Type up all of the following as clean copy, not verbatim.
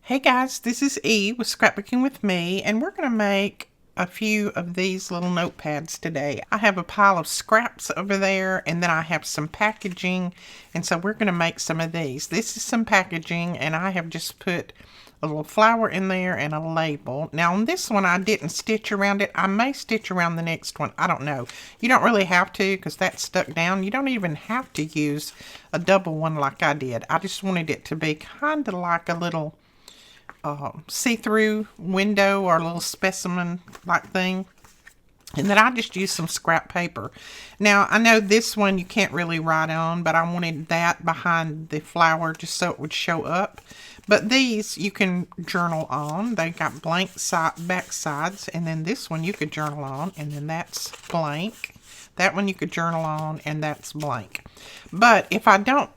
Hey guys, this is E with Scrapbooking with Me, and we're going to make a few of these little notepads today. I have a pile of scraps over there, and then I have some packaging, and so we're going to make some of these. This is some packaging, and I have just put a little flower in there and a label. Now on this one I didn't stitch around it. I may stitch around the next one. I don't know. You don't really have to because that's stuck down. You don't even have to use a double one like I did. I just wanted it to be kind of like a little see-through window or a little specimen like thing. And then I just used some scrap paper. Now I know this one you can't really write on, but I wanted that behind the flower just so it would show up. But these you can journal on. They got blank back sides, and then this one you could journal on, and then that's blank. That one you could journal on, and that's blank. But if I don't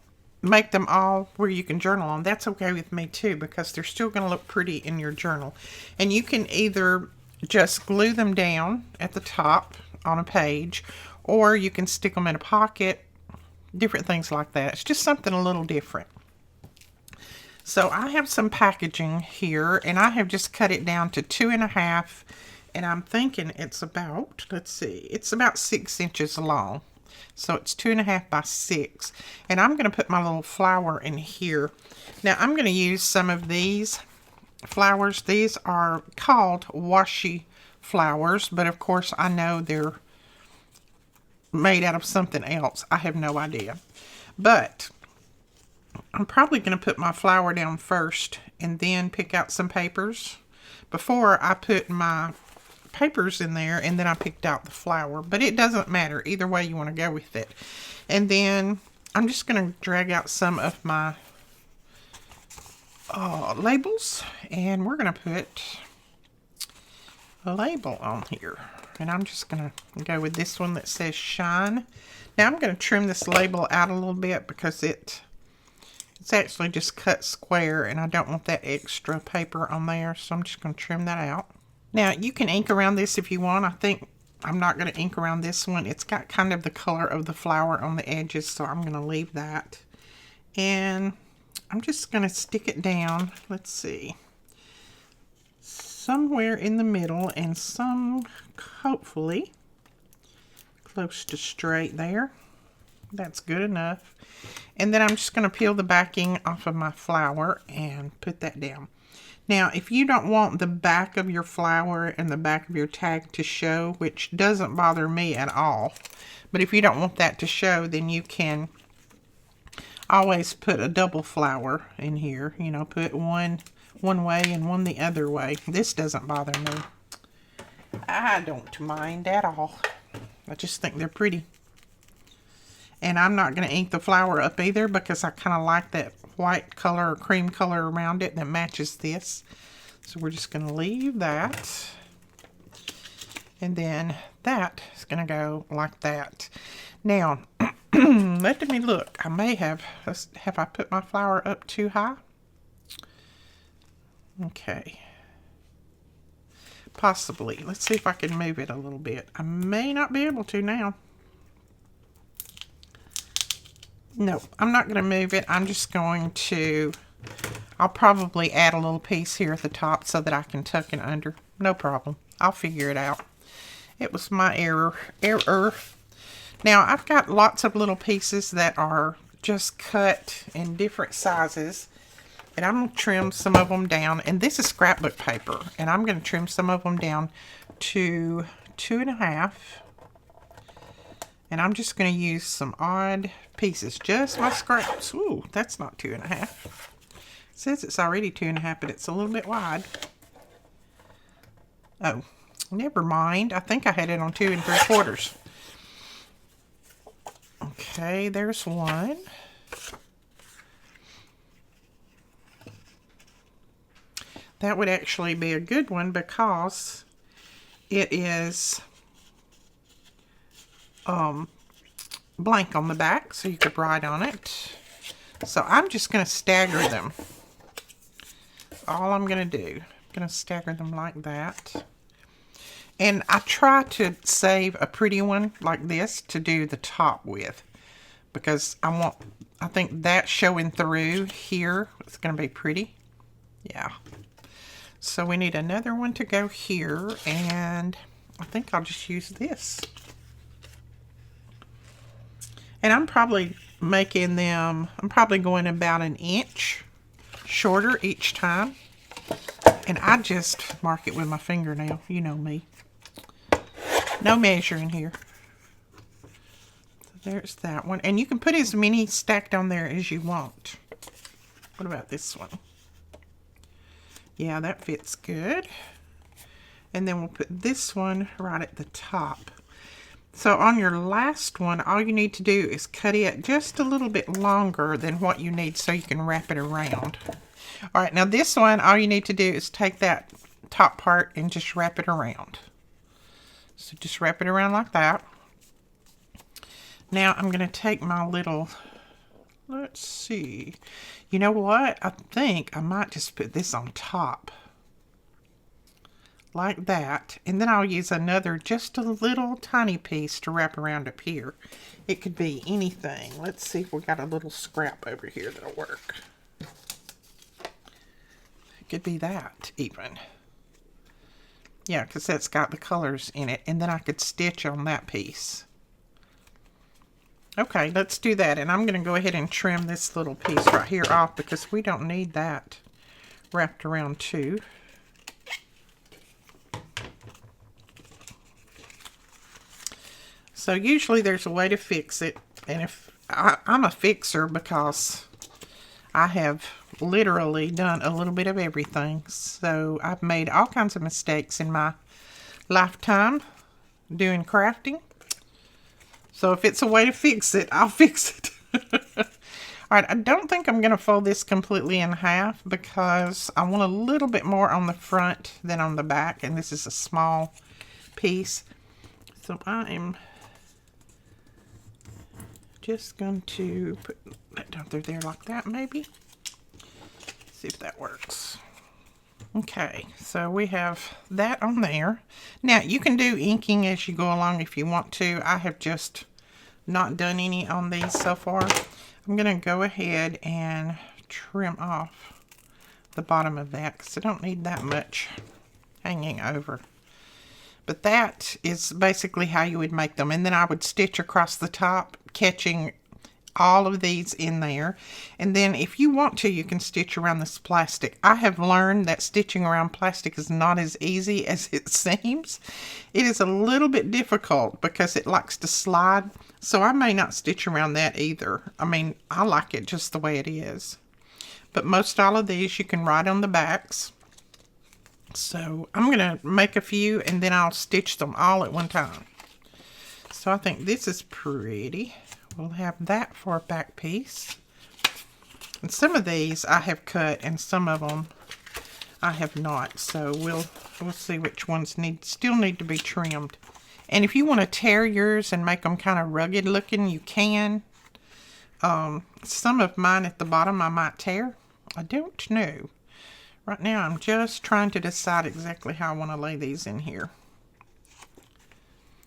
make them all where you can journal on, that's okay with me too, because they're still going to look pretty in your journal. And you can either just glue them down at the top on a page, or you can stick them in a pocket, different things like that. It's just something a little different. So I have some packaging here, and I have just cut it down to 2.5, and I'm thinking it's about, let's see, it's about 6 inches long. So it's 2.5 by 6. And I'm going to put my little flower in here. Now I'm going to use some of these flowers. These are called washi flowers, but of course I know they're made out of something else. I have no idea. But I'm probably going to put my flower down first and then pick out some papers before I put my papers in there, and then I picked out the flower. But it doesn't matter either way you want to go with it. And then I'm just going to drag out some of my labels, and we're going to put a label on here. And I'm just going to go with this one that says shine. Now I'm going to trim this label out a little bit because it's actually just cut square, and I don't want that extra paper on there, so I'm just going to trim that out. Now you can ink around this if you want. I think I'm not going to ink around this one. It's got kind of the color of the flower on the edges, so I'm going to leave that. And I'm just going to stick it down, let's see, somewhere in the middle, and some hopefully close to straight there. That's good enough. And then I'm just going to peel the backing off of my flower and put that down. Now, if you don't want the back of your flower and the back of your tag to show, which doesn't bother me at all, but if you don't want that to show, then you can always put a double flower in here. You know, put one way and one the other way. This doesn't bother me. I don't mind at all. I just think they're pretty. And I'm not going to ink the flower up either, because I kind of like that white color or cream color around it that matches this. So we're just going to leave that. And then that is going to go like that. Now, let me look. I may have I put my flower up too high? Okay. Possibly. Let's see if I can move it a little bit. I may not be able to now. No, I'm not going to move it. I'm just going to, I'll probably add a little piece here at the top so that I can tuck it under. No problem. I'll figure it out. It was my error. Now, I've got lots of little pieces that are just cut in different sizes. And I'm going to trim some of them down. And this is scrapbook paper. And I'm going to trim some of them down to 2.5. And I'm just going to use some odd pieces, just my scraps. Ooh, that's not 2.5. It says it's already 2.5, but it's a little bit wide. Oh, never mind. I think I had it on 2 3/4. Okay, there's one. That would actually be a good one because it is blank on the back, so you could write on it. So I'm just going to stagger them. All I'm going to do. I'm going to stagger them like that. And I try to save a pretty one like this to do the top with, because I think that showing through here is going to be pretty. Yeah. So we need another one to go here, and I think I'll just use this. And I'm probably making them, I'm probably going about an inch shorter each time. And I just mark it with my fingernail. You know me. No measuring here. So there's that one. And you can put as many stacked on there as you want. What about this one? Yeah, that fits good. And then we'll put this one right at the top. So on your last one, all you need to do is cut it just a little bit longer than what you need so you can wrap it around. All right, now this one, all you need to do is take that top part and just wrap it around. So just wrap it around like that. Now I'm going to take my little, let's see. You know what? I think I might just put this on top. Like that. And then I'll use another, just a little tiny piece to wrap around up here. It could be anything. Let's see if we got a little scrap over here that'll work. It could be that even. Yeah, because that's got the colors in it. And then I could stitch on that piece. Okay, let's do that. And I'm going to go ahead and trim this little piece right here off because we don't need that wrapped around too. So usually there's a way to fix it. And if I'm a fixer because I have literally done a little bit of everything. So I've made all kinds of mistakes in my lifetime doing crafting. So if it's a way to fix it, I'll fix it. Alright, I don't think I'm going to fold this completely in half because I want a little bit more on the front than on the back. And this is a small piece. So I am just going to put that down through there like that maybe. See if that works. Okay, so we have that on there. Now you can do inking as you go along if you want to. I have just not done any on these so far. I'm going to go ahead and trim off the bottom of that because I don't need that much hanging over. But that is basically how you would make them. And then I would stitch across the top, catching all of these in there. And then if you want to, you can stitch around this plastic. I have learned that stitching around plastic is not as easy as it seems. It is a little bit difficult because it likes to slide. So I may not stitch around that either. I mean, I like it just the way it is. But most all of these you can write on the backs. So I'm going to make a few and then I'll stitch them all at one time. So I think this is pretty. We'll have that for a back piece. And some of these I have cut and some of them I have not. So we'll see which ones still need to be trimmed. And if you want to tear yours and make them kind of rugged looking, you can. Some of mine at the bottom I might tear. I don't know. Right now I'm just trying to decide exactly how I want to lay these in here.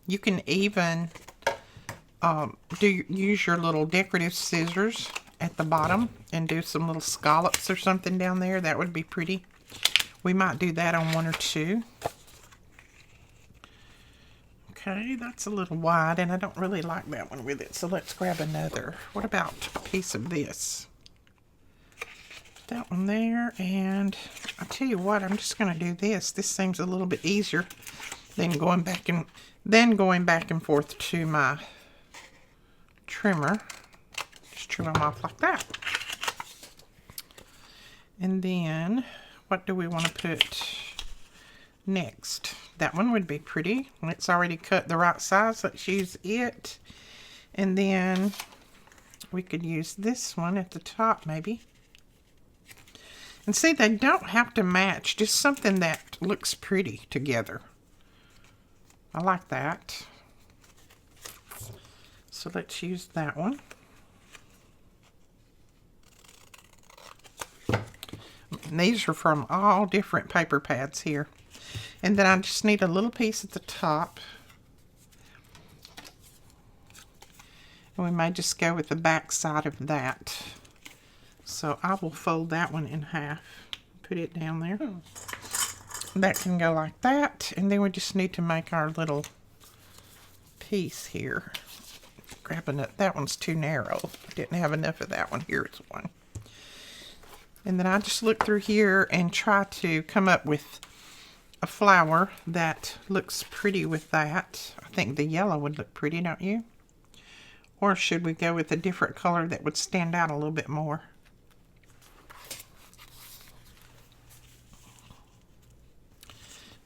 You can even use your little decorative scissors at the bottom and do some little scallops or something down there. That would be pretty. We might do that on one or two. Okay, that's a little wide and I don't really like that one with it. So let's grab another. What about a piece of this? That one there, and I'll tell you what, I'm just going to do this. This seems a little bit easier than going back and forth to my trimmer. Just trim them off like that. And then, what do we want to put next? That one would be pretty. It's already cut the right size. Let's use it. And then we could use this one at the top maybe. And see, they don't have to match, just something that looks pretty together. I like that. So let's use that one. And these are from all different paper pads here. And then I just need a little piece at the top. And we may just go with the back side of that. So I will fold that one in half. put it down there. That can go like that. And then we just need to make our little piece here. Grabbing it. That one's too narrow. I didn't have enough of that one. Here's one. And then I just look through here and try to come up with a flower that looks pretty with that. I think the yellow would look pretty, don't you? Or should we go with a different color that would stand out a little bit more?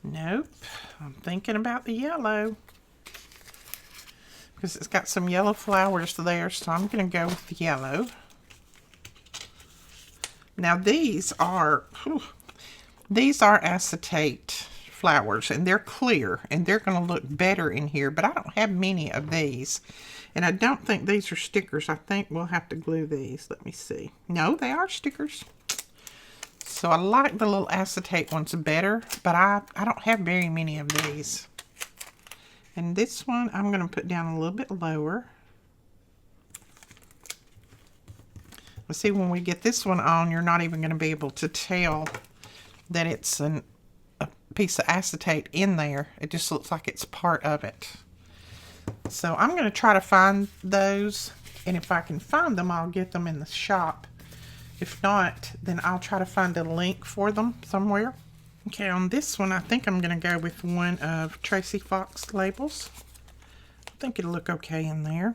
Nope. I'm thinking about the yellow. Because it's got some yellow flowers there, so I'm going to go with the yellow. Now these are acetate flowers, and they're clear, and they're going to look better in here, but I don't have many of these. And I don't think these are stickers. I think we'll have to glue these. Let me see. No, they are stickers. So I like the little acetate ones better, but I don't have very many of these. And this one I'm going to put down a little bit lower. Let's see, when we get this one on, you're not even going to be able to tell that it's a piece of acetate in there. It just looks like it's part of it. So I'm going to try to find those, and if I can find them, I'll get them in the shop. If not, then I'll try to find a link for them somewhere. Okay, on this one, I think I'm going to go with one of Tracy Fox labels. I think it'll look okay in there.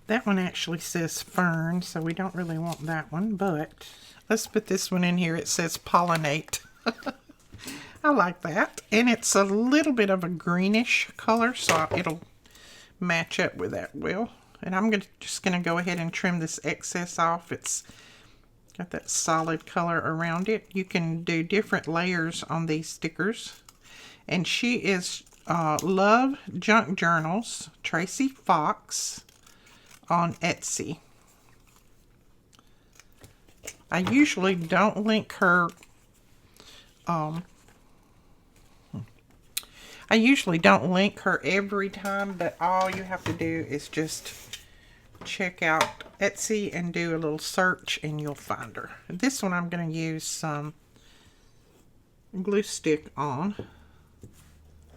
That one actually says fern, so we don't really want that one, but let's put this one in here. It says pollinate. I like that. And it's a little bit of a greenish color, so it'll match up with that well. And I'm just going to go ahead and trim this excess off. It's got that solid color around it. You can do different layers on these stickers. And she is Love Junk Journals, Tracy Fox, on Etsy. I usually don't link her every time, but all you have to do is just check out Etsy and do a little search and you'll find her. This one I'm going to use some glue stick on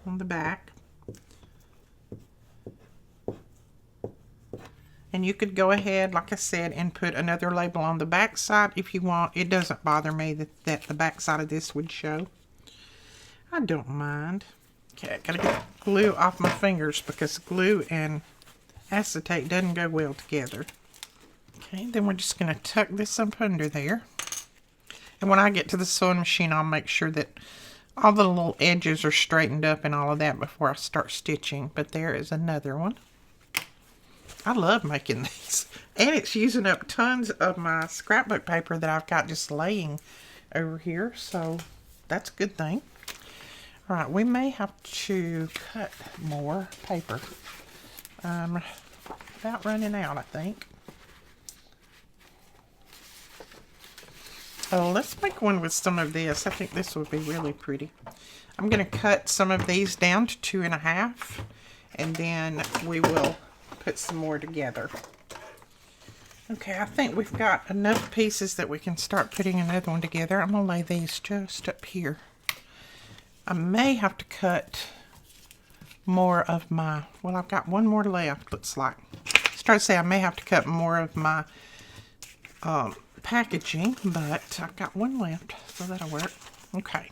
the back. And you could go ahead, like I said, and put another label on the back side if you want. It doesn't bother me that the back side of this would show. I don't mind. Okay, I gotta get glue off my fingers because glue and acetate doesn't go well together. Okay, then we're just gonna tuck this up under there. And when I get to the sewing machine, I'll make sure that all the little edges are straightened up and all of that before I start stitching. But there is another one. I love making these. And it's using up tons of my scrapbook paper that I've got just laying over here. So that's a good thing. All right, we may have to cut more paper. About running out, I think. Oh, let's make one with some of this. I think this would be really pretty. I'm going to cut some of these down to 2.5. And then we will put some more together. Okay, I think we've got enough pieces that we can start putting another one together. I'm going to lay these just up here. I may have to cut more of my, well, I've got one more left, looks like. I was trying to say I may have to cut more of my packaging, but I've got one left, so that'll work. Okay.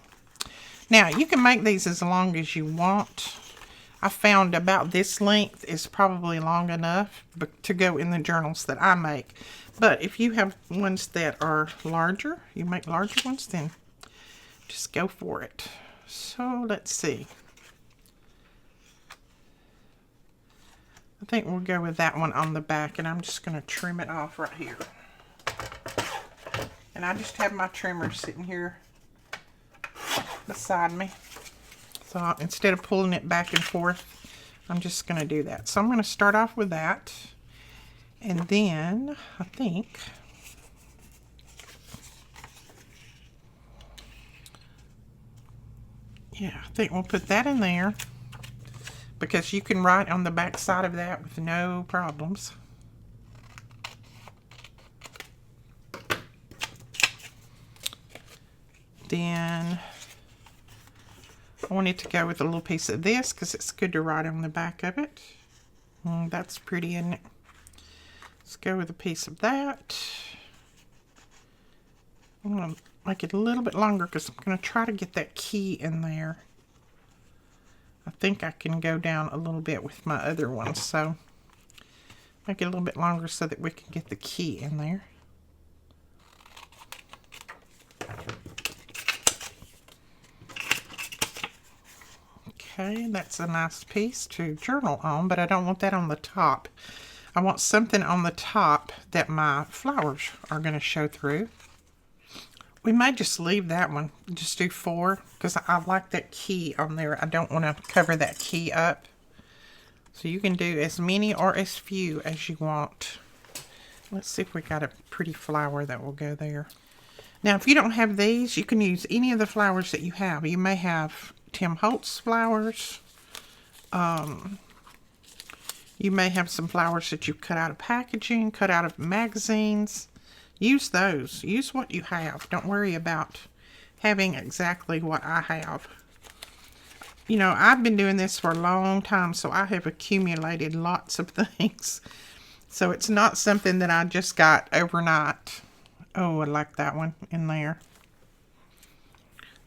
Now, you can make these as long as you want. I found about this length is probably long enough to go in the journals that I make. But if you have ones that are larger, you make larger ones, then just go for it. So let's see. I think we'll go with that one on the back, and I'm just going to trim it off right here. And I just have my trimmer sitting here beside me. So instead of pulling it back and forth, I'm just going to do that. So I'm going to start off with that. And then I think we'll put that in there, because you can write on the back side of that with no problems. Then I wanted to go with a little piece of this because it's good to write on the back of it. That's pretty, isn't it? Let's go with a piece of that. I'm going to make it a little bit longer because I'm going to try to get that key in there. I think I can go down a little bit with my other one, so make it a little bit longer so that we can get the key in there. Okay, that's a nice piece to journal on, but I don't want that on the top. I want something on the top that my flowers are going to show through. We may just leave that one, just do 4, because I like that key on there. I don't want to cover that key up. So you can do as many or as few as you want. Let's see if we got a pretty flower that will go there. Now, if you don't have these, you can use any of the flowers that you have. You may have Tim Holtz flowers. You may have some flowers that you cut out of packaging, cut out of magazines. Use those. Use what you have. Don't worry about having exactly what I have. You know, I've been doing this for a long time, so I have accumulated lots of things. So it's not something that I just got overnight. Oh, I like that one in there.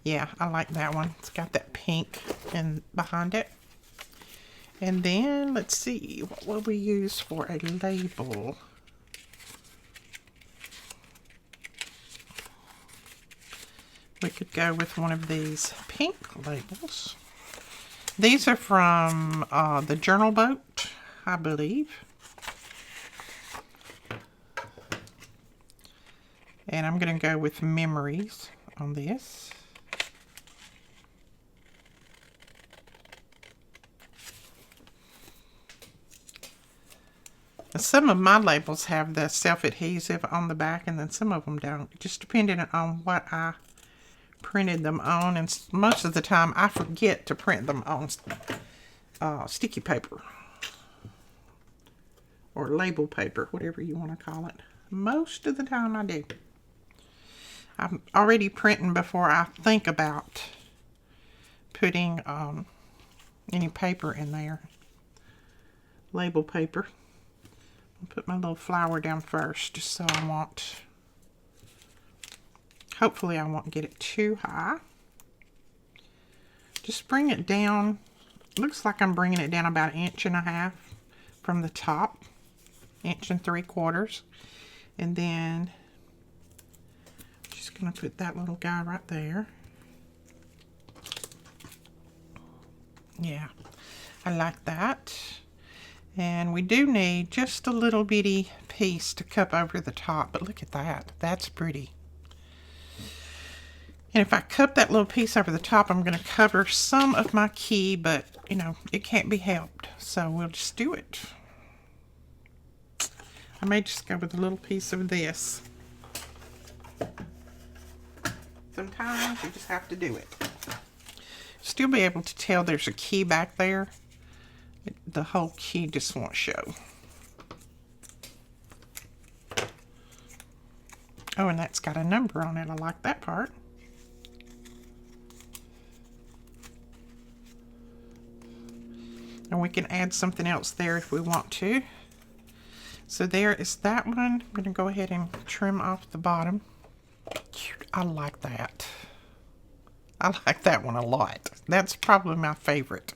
Yeah, I like that one. It's got that pink in behind it. And then, let's see, what will we use for a label? We could go with one of these pink labels. These are from the Journal Boat, I believe. And I'm going to go with memories on this. Some of my labels have the self-adhesive on the back, and then some of them don't. Just depending on what I printed them on, and most of the time I forget to print them on sticky paper or label paper, whatever you want to call it. Most of the time I do. I'm already printing before I think about putting any paper in there. Label paper. I'll put my little flower down first, just so I won't, hopefully I won't get it too high. Just bring it down. Looks like I'm bringing it down about 1.5 inches from the top. 1 3/4 inches. And then just going to put that little guy right there. Yeah, I like that. And we do need just a little bitty piece to cup over the top. But look at that. That's pretty. And if I cup that little piece over the top, I'm going to cover some of my key. But, you know, it can't be helped. So we'll just do it. I may just go with a little piece of this. Sometimes you just have to do it. Still be able to tell there's a key back there. The whole key just won't show. Oh, and that's got a number on it. I like that part. And we can add something else there if we want to. So there is that one. I'm going to go ahead and trim off the bottom. I like that. I like that one a lot. That's probably my favorite.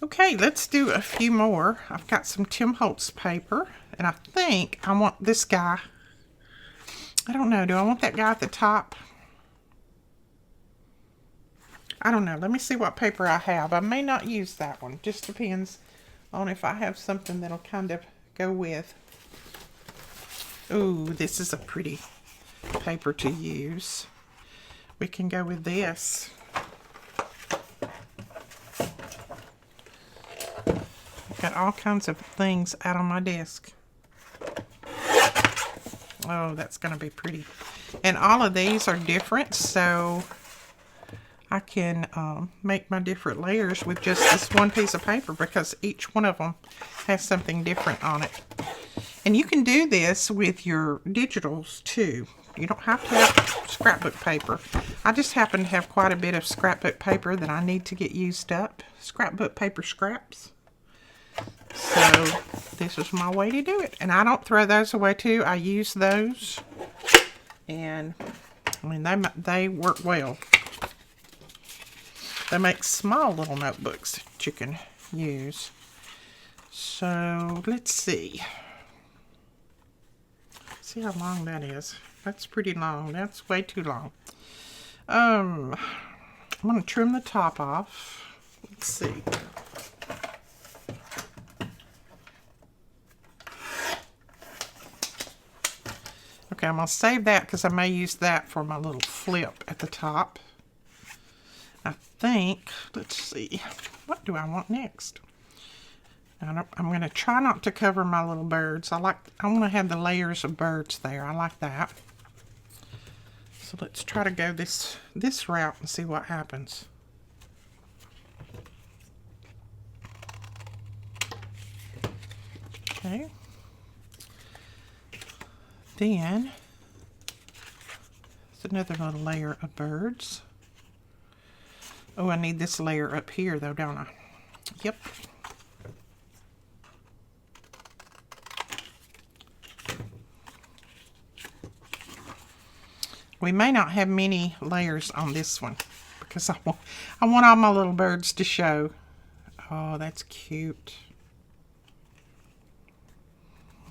Okay, let's do a few more. I've got some Tim Holtz paper, and I think I want this guy. I don't know. Do I want that guy at the top? I don't know. Let me see what paper I have. I may not use that one. Just depends on if I have something that'll kind of go with. Ooh, this is a pretty paper to use. We can go with this. Got all kinds of things out on my desk. Oh, that's going to be pretty. And all of these are different, so I can make my different layers with just this one piece of paper because each one of them has something different on it. And you can do this with your digitals too. You don't have to have scrapbook paper. I just happen to have quite a bit of scrapbook paper that I need to get used up. Scrapbook paper scraps. So this is my way to do it. And I don't throw those away too. I use those. And I mean, they work well. They make small little notebooks that you can use. So let's see. See how long that is. That's pretty long. That's way too long. I'm going to trim the top off. Let's see. Okay, I'm going to save that because I may use that for my little flip at the top. I think, let's see, what do I want next? I'm going to try not to cover my little birds. I want to have the layers of birds there. I like that. So let's try to go this route and see what happens. Okay. Then, there's another little layer of birds. Oh, I need this layer up here though, don't I? Yep. We may not have many layers on this one because I want all my little birds to show. Oh, that's cute.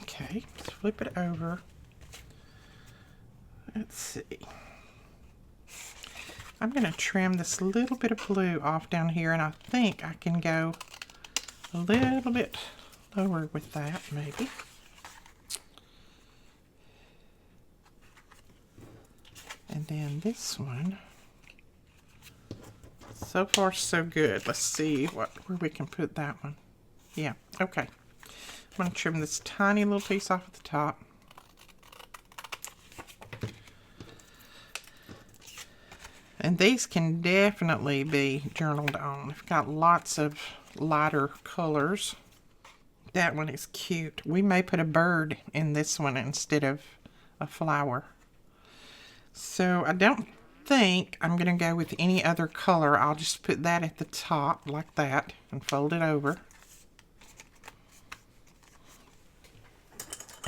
Okay, let's flip it over. Let's see. I'm going to trim this little bit of blue off down here, and I think I can go a little bit lower with that, maybe. And then this one. So far, so good. Let's see where we can put that one. Yeah, okay. I'm going to trim this tiny little piece off at the top. And these can definitely be journaled on. I've got lots of lighter colors. That one is cute. We may put a bird in this one instead of a flower. So I don't think I'm going to go with any other color. I'll just put that at the top like that and fold it over.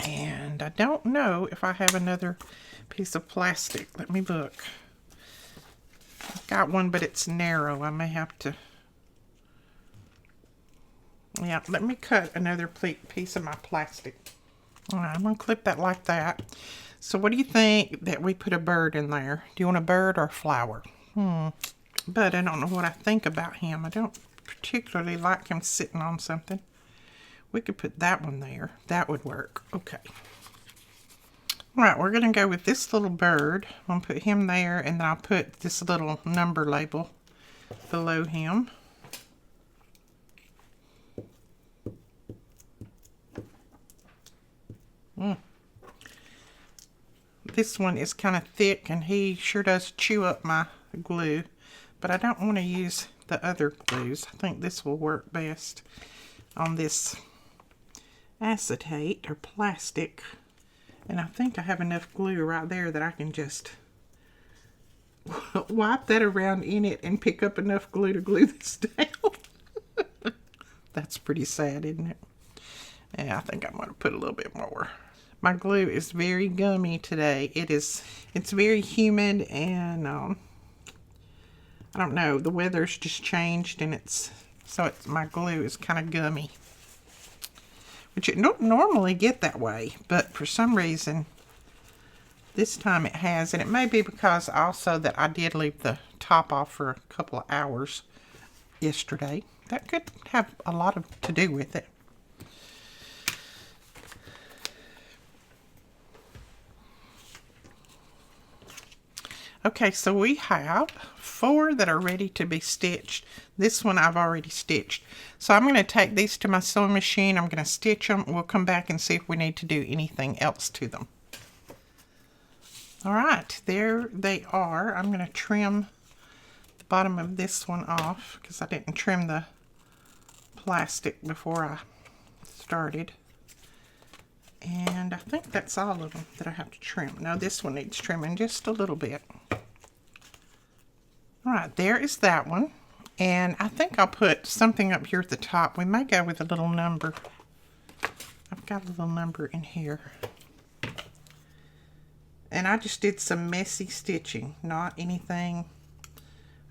And I don't know if I have another piece of plastic. Let me look. I've got one, but it's narrow. I may have to... Yeah, let me cut another piece of my plastic. All right, I'm going to clip that like that. So what do you think that we put a bird in there? Do you want a bird or a flower? But I don't know what I think about him. I don't particularly like him sitting on something. We could put that one there. That would work. Okay. All right, we're going to go with this little bird. I'm going to put him there, and then I'll put this little number label below him. This one is kind of thick, and he sure does chew up my glue, but I don't want to use the other glues. I think this will work best on this acetate or plastic, and I think I have enough glue right there that I can just wipe that around in it and pick up enough glue to glue this down. That's pretty sad, isn't it? Yeah, I think I'm going to put a little bit more. My glue is very gummy today. It's very humid, and I don't know, the weather's just changed, and my glue is kind of gummy. Which it don't normally get that way, but for some reason this time it has, and it may be because also that I did leave the top off for a couple of hours yesterday. That could have a lot to do with it. Okay, so we have 4 that are ready to be stitched. This one I've already stitched. So I'm going to take these to my sewing machine. I'm going to stitch them. We'll come back and see if we need to do anything else to them. All right, there they are. I'm going to trim the bottom of this one off because I didn't trim the plastic before I started. And I think that's all of them that I have to trim. Now this one needs trimming just a little bit. All right, there is that one. And I think I'll put something up here at the top. We may go with a little number. I've got a little number in here. And I just did some messy stitching, not anything.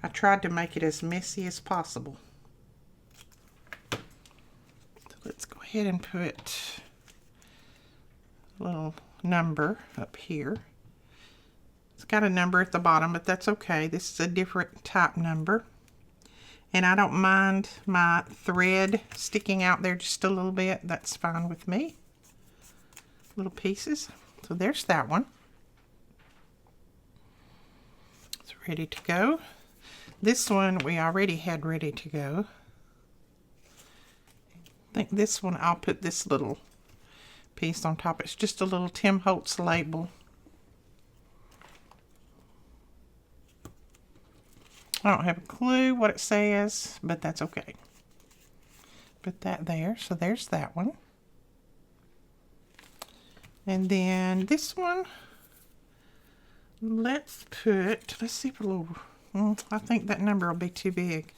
I tried to make it as messy as possible. So let's go ahead and put a little number up here. It's got a number at the bottom, but that's okay. This is a different type number. And I don't mind my thread sticking out there just a little bit. That's fine with me. Little pieces. So there's that one. It's ready to go. This one we already had ready to go. I think this one I'll put this little piece on top. It's just a little Tim Holtz label. I don't have a clue what it says, but that's okay. Put that there. So there's that one. And then this one, let's see if a little, I think that number will be too big.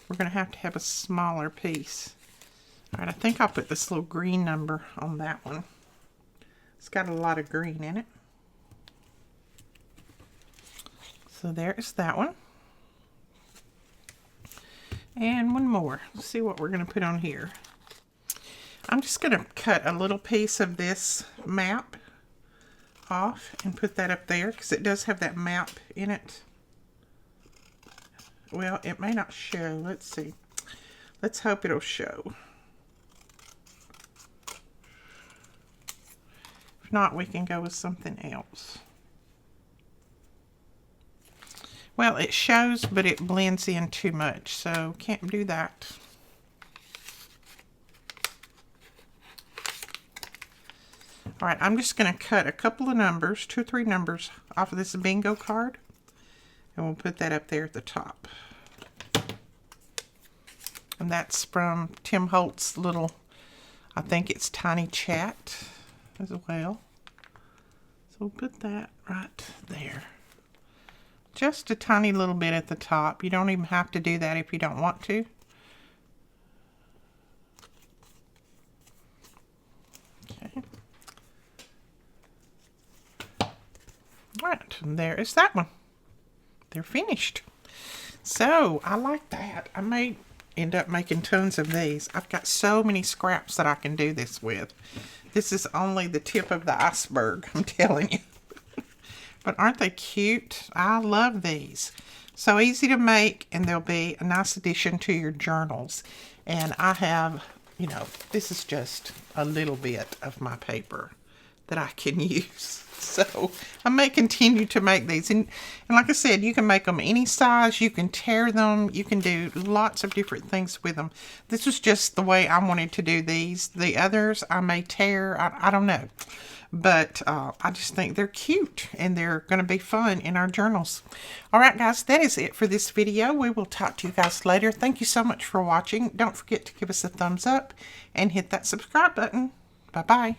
We're going to have a smaller piece. All right, I think I'll put this little green number on that one. It's got a lot of green in it. So there is that one. And one more. Let's see what we're going to put on here. I'm just going to cut a little piece of this map off and put that up there because it does have that map in it. Well, it may not show. Let's see. Let's hope it'll show. If not, we can go with something else. Well, it shows, but it blends in too much, so can't do that. All right, I'm just going to cut a couple of numbers, 2 or 3 numbers off of this bingo card, and we'll put that up there at the top. And that's from Tim Holtz' little, I think it's Tiny Chat as well. So we'll put that right there. Just a tiny little bit at the top. You don't even have to do that if you don't want to. Okay. Right, and there is that one. They're finished. So, I like that. I may end up making tons of these. I've got so many scraps that I can do this with. This is only the tip of the iceberg, I'm telling you. But aren't they cute? I love these. So easy to make, and they'll be a nice addition to your journals. And I have, you know, this is just a little bit of my paper that I can use. So I may continue to make these. And like I said, you can make them any size. You can tear them. You can do lots of different things with them. This was just the way I wanted to do these. The others I may tear. I don't know. But I just think they're cute and they're going to be fun in our journals. All right, guys, that is it for this video. We will talk to you guys later. Thank you so much for watching. Don't forget to give us a thumbs up and hit that subscribe button. Bye-bye.